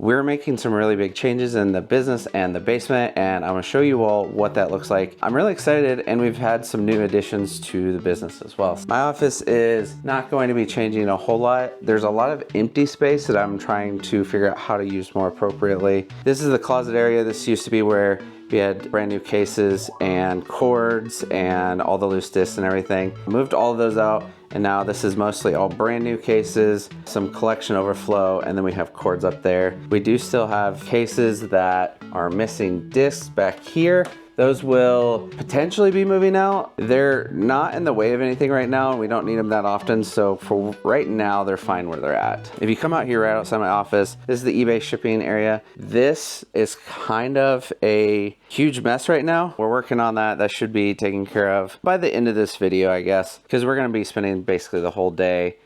we're making some really big changes in the business and the basement, and I'm gonna show you all what that looks like. I'm really excited, and we've had some new additions to the business as well. My office is not going to be changing a whole lot. There's a lot of empty space that I'm trying to figure out how to use more appropriately. This is the closet area. This used to be where we had brand new cases and cords and all the loose discs and everything. Moved all of those out, and now this is mostly all brand new cases, some collection overflow, and then we have cords up there. We do still have cases that are missing discs back here. Those will potentially be moving out. They're not in the way of anything right now, and we don't need them that often, so for right now, they're fine where they're at. If you come out here right outside my office, this is the eBay shipping area. This is kind of a huge mess right now. We're working on that. That should be taken care of by the end of this video, I guess, because we're gonna be spending basically the whole day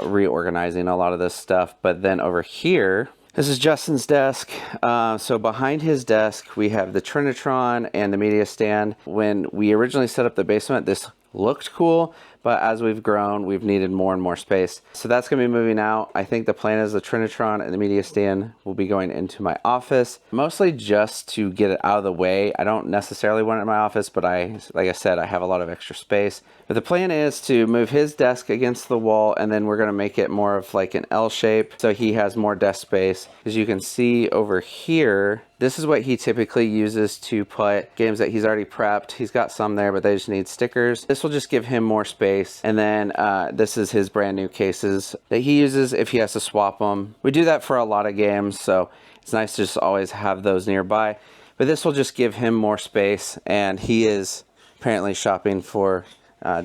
reorganizing a lot of this stuff. But then over here, this is Justin's desk. So behind his desk, we have the Trinitron and the media stand. When we originally set up the basement, this looked cool, but as we've grown, we've needed more and more space. So that's gonna be moving out. I think the plan is the Trinitron and the media stand will be going into my office, mostly just to get it out of the way. I don't necessarily want it in my office, but like I said, I have a lot of extra space. But the plan is to move his desk against the wall, and then we're gonna make it more of like an L shape, so he has more desk space. As you can see over here, this is what he typically uses to put games that he's already prepped. He's got some there, but they just need stickers. This will just give him more space. And then this is his brand new cases that he uses if he has to swap them. We do that for a lot of games, so it's nice to just always have those nearby. But this will just give him more space, and he is apparently shopping for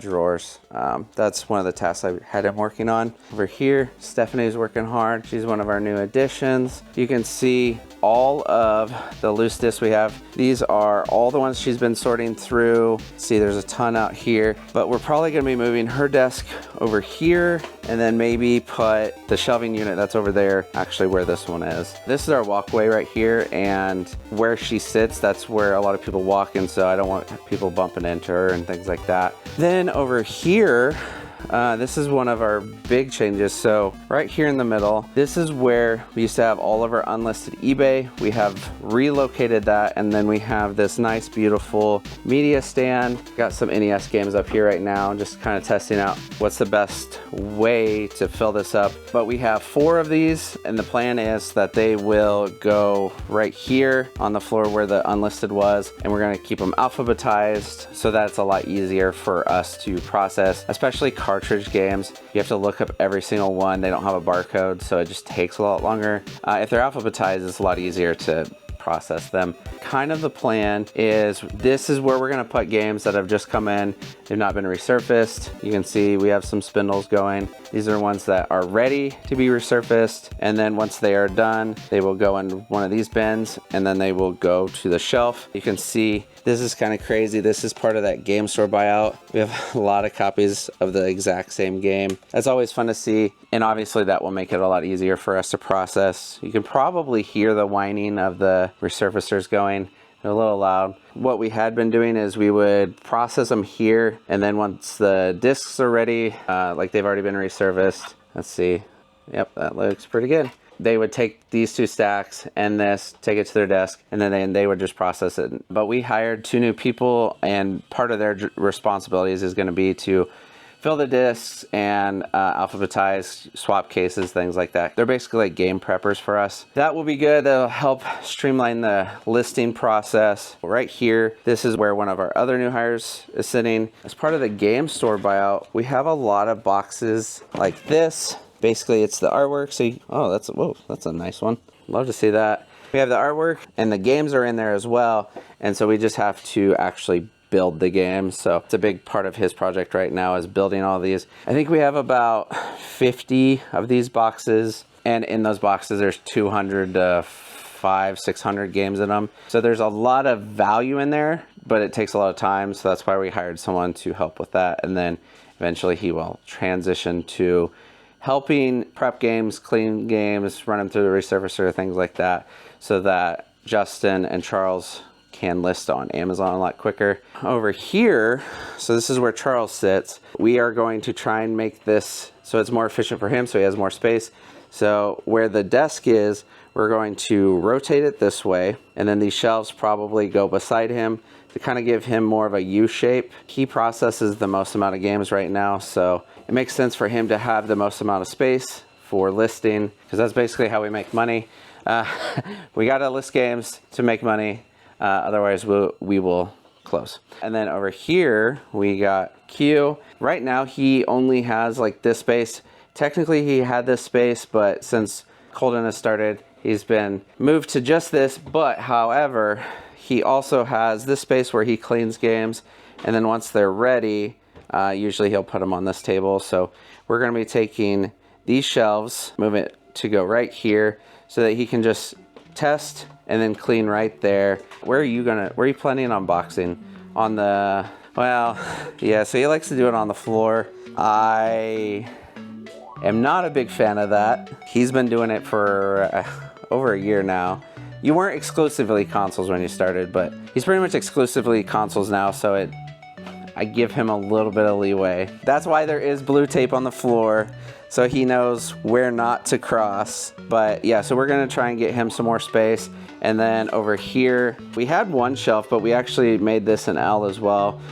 drawers. That's one of the tasks I had him working on. Over here, Stephanie's working hard. She's one of our new additions. You can see all of the loose discs we have. These are all the ones she's been sorting through. See, there's a ton out here, but we're probably gonna be moving her desk over here, and then maybe put the shelving unit that's over there, actually where this one is. This is our walkway right here, and where she sits, that's where a lot of people walk, and so I don't want people bumping into her and things like that. Then over here, this is one of our big changes. So right here in the middle, this is where we used to have all of our unlisted eBay. We have relocated that, and then we have this nice, beautiful media stand. Got some NES games up here right now, just kind of testing out what's the best way to fill this up. But we have 4 of these, and the plan is that they will go right here on the floor where the unlisted was, and we're gonna keep them alphabetized so that's a lot easier for us to process, especially cartridge games. You have to look up every single one. They don't have a barcode, so it just takes a lot longer. If they're alphabetized, it's a lot easier to process them. Kind of the plan is this is where we're going to put games that have just come in. They've not been resurfaced. You can see we have some spindles going. These are ones that are ready to be resurfaced, and then once they are done, they will go in one of these bins, and then they will go to the shelf. You can see this is kind of crazy. This is part of that game store buyout. We have a lot of copies of the exact same game. That's always fun to see, and obviously that will make it a lot easier for us to process. You can probably hear the whining of the resurfacers going. They're a little loud. What we had been doing is we would process them here, and then once the discs are ready, like they've already been resurfaced, let's see. Yep, that looks pretty good. They would take these 2 stacks and this, take it to their desk, and then they would just process it. But we hired 2 new people, and part of their responsibilities is going to be to fill the discs and alphabetize, swap cases, things like that. They're basically like game preppers for us. That will be good. That'll help streamline the listing process. Right here, this is where one of our other new hires is sitting. As part of the game store buyout, we have a lot of boxes like this. Basically, it's the artwork. So whoa, that's a nice one. Love to see that. We have the artwork, and the games are in there as well. And so we just have to actually build the game. So it's a big part of his project right now is building all these. I think we have about 50 of these boxes, and in those boxes there's 200 to 500-600 games in them. So there's a lot of value in there, but it takes a lot of time. So that's why we hired someone to help with that, and then eventually he will transition to helping prep games, clean games, run them through the resurfacer, things like that, so that Justin and Charles can list on Amazon a lot quicker. Over here, so this is where Charles sits. We are going to try and make this so it's more efficient for him, so he has more space. So where the desk is, we're going to rotate it this way, and then these shelves probably go beside him to kind of give him more of a U shape. He processes the most amount of games right now, so it makes sense for him to have the most amount of space for listing, because that's basically how we make money. We gotta list games to make money, otherwise we will close. And then over here we got Q. Right now he only has like this space. Technically he had this space, but since Colden has started, he's been moved to just this. But however, he also has this space where he cleans games, and then once they're ready, usually he'll put them on this table. So we're going to be taking these shelves, move it to go right here, so that he can just test and then clean right there. Where are you planning on boxing? On the, well, yeah, so he likes to do it on the floor. I am not a big fan of that. He's been doing it for over a year now. You weren't exclusively consoles when you started, but he's pretty much exclusively consoles now, so I give him a little bit of leeway. That's why there is blue tape on the floor, so he knows where not to cross. But yeah, so we're gonna try and get him some more space. And then over here, we had one shelf, but we actually made this an L as well.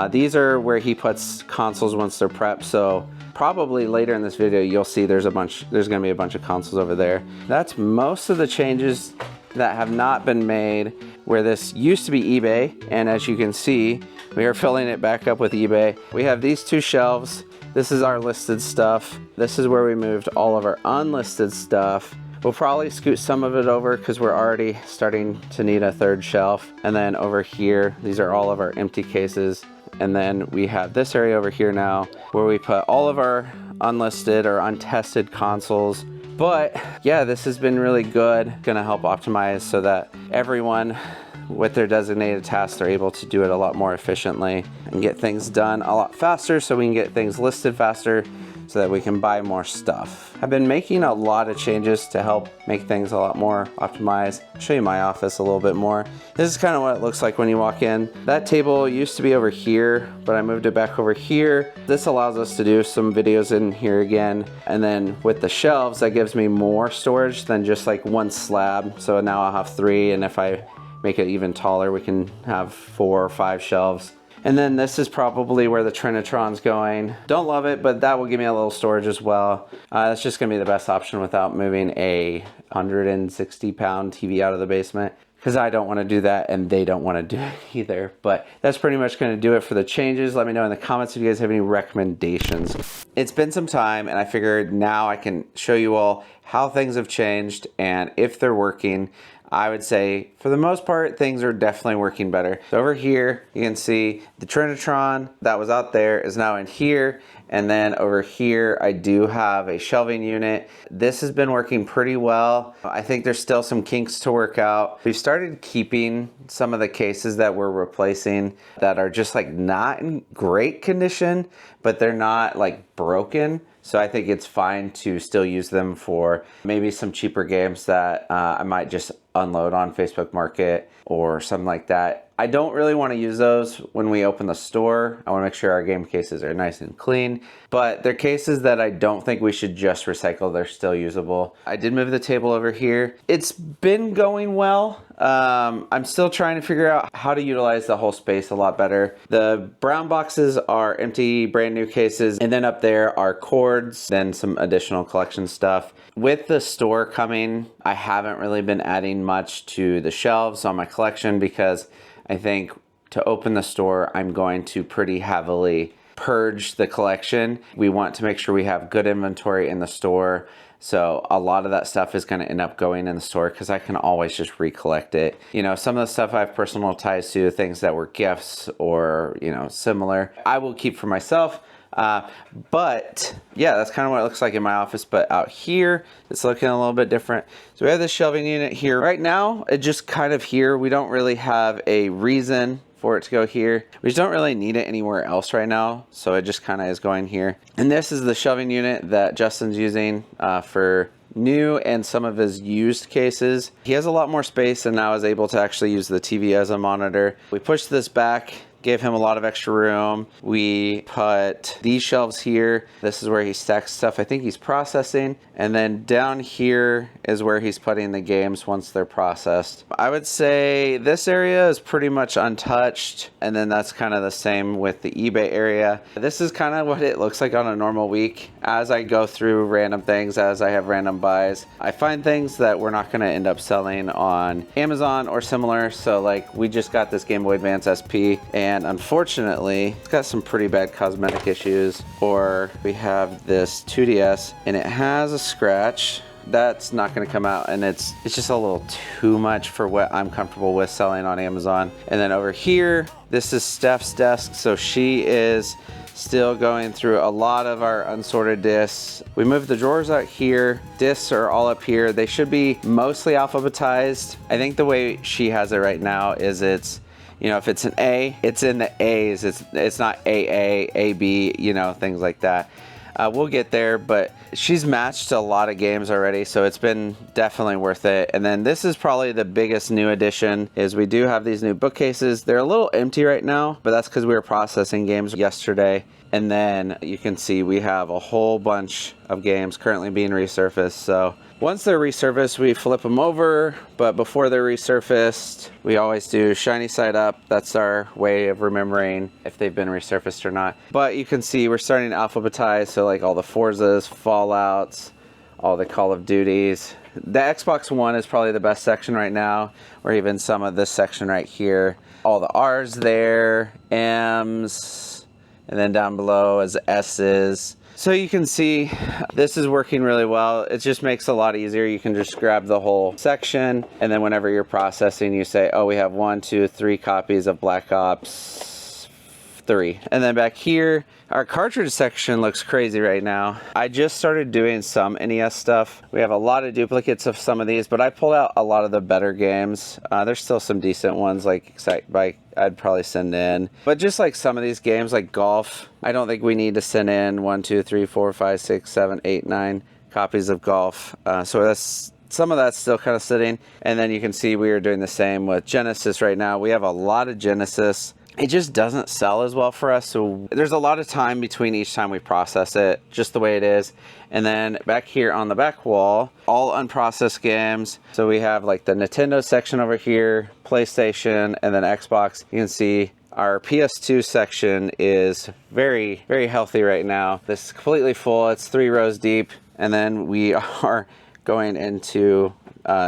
These are where he puts consoles once they're prepped, so probably later in this video, you'll see there's gonna be a bunch of consoles over there. That's most of the changes that have not been made, where this used to be eBay, and as you can see, we are filling it back up with eBay. We have these two shelves. This is our listed stuff. This is where we moved all of our unlisted stuff. We'll probably scoot some of it over because we're already starting to need a third shelf. And then over here, these are all of our empty cases. And then we have this area over here now where we put all of our unlisted or untested consoles. But yeah, this has been really good. Gonna help optimize so that everyone with their designated tasks are able to do it a lot more efficiently and get things done a lot faster, so we can get things listed faster so that we can buy more stuff. I've been making a lot of changes to help make things a lot more optimized. I'll show you my office a little bit more. This is kind of what it looks like when you walk in. That table used to be over here, but I moved it back over here. This allows us to do some videos in here again. And then with the shelves, that gives me more storage than just like one slab. So now I'll have 3, and if I make it even taller, we can have 4 or 5 shelves. And then this is probably where the Trinitron's going. Don't love it, but that will give me a little storage as well. That's just gonna be the best option without moving a 160-pound TV out of the basement, because I don't wanna do that and they don't wanna do it either. But that's pretty much gonna do it for the changes. Let me know in the comments if you guys have any recommendations. It's been some time, and I figured now I can show you all how things have changed and if they're working. I would say for the most part, things are definitely working better. So over here, you can see the Trinitron that was out there is now in here. And then over here, I do have a shelving unit. This has been working pretty well. I think there's still some kinks to work out. We've started keeping some of the cases that we're replacing that are just like not in great condition, but they're not like broken. So I think it's fine to still use them for maybe some cheaper games that I might just unload on Facebook Market or something like that. I don't really want to use those when we open the store. I want to make sure our game cases are nice and clean, but they're cases that I don't think we should just recycle. They're still usable. I did move the table over here. It's been going well. I'm still trying to figure out how to utilize the whole space a lot better. The brown boxes are empty, brand new cases, and then up there are cords, then some additional collection stuff. With the store coming, I haven't really been adding much to the shelves on my collection because I think to open the store, I'm going to pretty heavily purge the collection. We want to make sure we have good inventory in the store. So a lot of that stuff is going to end up going in the store because I can always just recollect it. You know, some of the stuff I have personal ties to, things that were gifts or, you know, similar, I will keep for myself. But yeah, that's kind of what it looks like in my office. But out here, it's looking a little bit different. So we have this shelving unit here. Right now, it just kind of here. We don't really have a reason for it to go here. We just don't really need it anywhere else right now. So it just kind of is going here. And this is the shelving unit that Justin's using for new and some of his used cases. He has a lot more space and now is able to actually use the TV as a monitor. We pushed this back gave him a lot of extra room. We put these shelves here. This is where he stacks stuff I think he's processing. And then down here is where he's putting the games once they're processed. I would say this area is pretty much untouched. And then that's kind of the same with the eBay area. This is kind of what it looks like on a normal week. As I go through random things, as I have random buys, I find things that we're not going to end up selling on Amazon or similar. So like we just got this Game Boy Advance SP, and unfortunately it's got some pretty bad cosmetic issues. Or we have this 2DS and it has a scratch that's not going to come out, and it's just a little too much for what I'm comfortable with selling on Amazon. And then over here, this is Steph's desk, so she is still going through a lot of our unsorted discs. We moved the drawers out here. Discs are all up here. They should be mostly alphabetized. I think the way she has it right now is it's, you know, if it's an A, it's in the A's. It's not AA, AB, you know, things like that. We'll get there, but she's matched a lot of games already, so it's been definitely worth it. And then this is probably the biggest new addition, is we do have these new bookcases. They're a little empty right now, but that's because we were processing games yesterday. And then you can see we have a whole bunch of games currently being resurfaced. So once they're resurfaced, we flip them over, but before they're resurfaced, we always do shiny side up. That's our way of remembering if they've been resurfaced or not. But you can see we're starting to alphabetize, so like all the Forzas, Fallouts, all the Call of Duties. The Xbox One is probably the best section right now, or even some of this section right here. All the R's there, M's, and then down below is S's. So you can see this is working really well. It just makes it a lot easier. You can just grab the whole section, and then whenever you're processing, you say, oh, we have 1, 2, 3 copies of Black Ops 3. And then back here, our cartridge section looks crazy right now. I just started doing some NES stuff. We have a lot of duplicates of some of these, but I pulled out a lot of the better games. There's still some decent ones like Excite Bike I'd probably send in. But just like some of these games like golf, I don't think we need to send in 1, 2, 3, 4, 5, 6, 7, 8, 9 copies of golf. So that's some of that's still kind of sitting. And then you can see we are doing the same with Genesis right now. We have a lot of Genesis. It just doesn't sell as well for us, so there's a lot of time between each time we process it, just the way it is. And then back here on the back wall, all unprocessed games. So we have like the Nintendo section over here, PlayStation, and then Xbox. You can see our PS2 section is very, very healthy right now. This is completely full. It's 3 rows deep, and then we are going into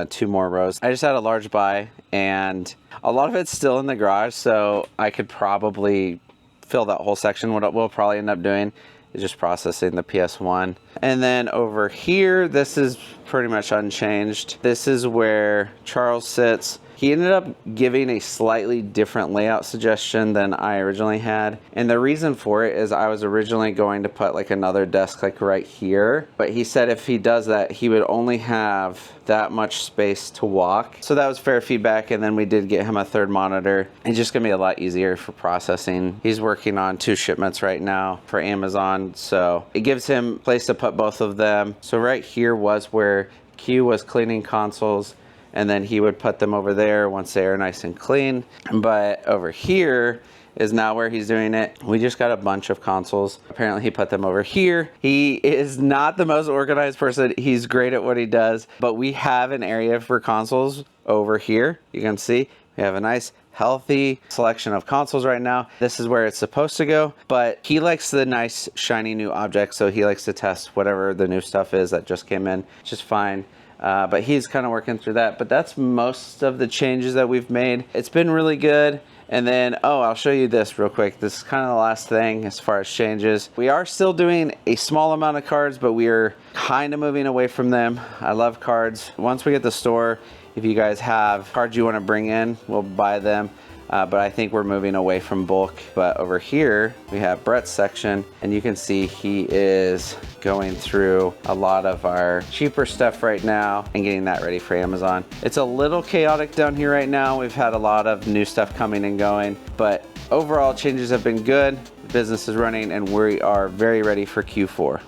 2 more rows. I just had a large buy, and a lot of it's still in the garage, so I could probably fill that whole section. What we'll probably end up doing is just processing the PS1. And then over here, this is pretty much unchanged. This is where Charles sits. He ended up giving a slightly different layout suggestion than I originally had. And the reason for it is I was originally going to put like another desk like right here. But he said if he does that, he would only have that much space to walk. So that was fair feedback. And then we did get him a 3rd monitor. It's just gonna be a lot easier for processing. He's working on 2 shipments right now for Amazon. So it gives him a place to put both of them. So right here was where Q was cleaning consoles, and then he would put them over there once they are nice and clean. But over here is now where he's doing it. We just got a bunch of consoles. Apparently he put them over here. He is not the most organized person. He's great at what he does, but we have an area for consoles over here. You can see we have a nice healthy selection of consoles right now. This is where it's supposed to go, but he likes the nice shiny new objects, so he likes to test whatever the new stuff is that just came in, which is fine. But he's kind of working through that. But that's most of the changes that we've made. It's been really good. And then, oh, I'll show you this real quick. This is kind of the last thing as far as changes. We are still doing a small amount of cards, but we are kind of moving away from them. I love cards. Once we get the store, if you guys have cards you want to bring in, we'll buy them. But I think we're moving away from bulk. But over here, we have Brett's section, and you can see he is going through a lot of our cheaper stuff right now and getting that ready for Amazon. It's a little chaotic down here right now. We've had a lot of new stuff coming and going, but overall changes have been good. The business is running, and we are very ready for Q4.